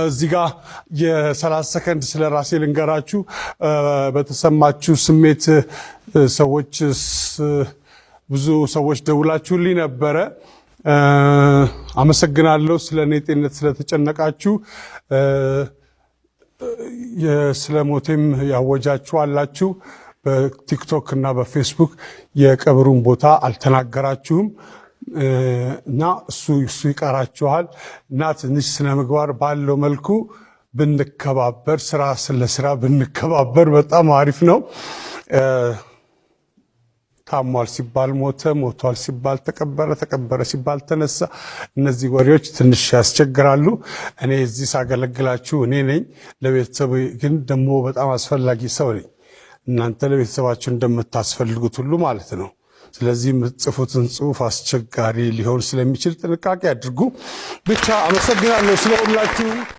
እዚህ ጋር የ30 ሰከንድ ስለ ራሴ ልንገራችሁ። በተሰማችሁ ስሜት ሰዎች ብዙ ሰዎች ደውላችሁልኝ ነበረ። አመሰግናለሁ። ስለ እኔ ጤንነት ስለተጨነቃችሁ። ስለ ሞቴም ያወጃችሁ አላችሁ። በቲክቶክ እና በፌስቡክ የቀብሩን ቦታ አልተናገራችሁም እና እሱ ይቀራችኋል እና ትንሽ ስነ ምግባር ባለው መልኩ ብንከባበር፣ ስራ ስለ ብንከባበር በጣም አሪፍ ነው። ታሟል ሲባል ሞተ፣ ሞቷል ሲባል ተቀበረ፣ ተቀበረ ሲባል ተነሳ። እነዚህ ወሬዎች ትንሽ ያስቸግራሉ። እኔ እዚህ ሳገለግላችሁ እኔ ነኝ። ለቤተሰቡ ግን ደግሞ በጣም አስፈላጊ ሰው ነኝ። እናንተ ለቤተሰባችሁ እንደምታስፈልጉት ሁሉ ማለት ነው። ስለዚህ የምትጽፉትን ጽሑፍ አስቸጋሪ ሊሆን ስለሚችል ጥንቃቄ አድርጉ። ብቻ አመሰግናለሁ ስለሁላችሁ።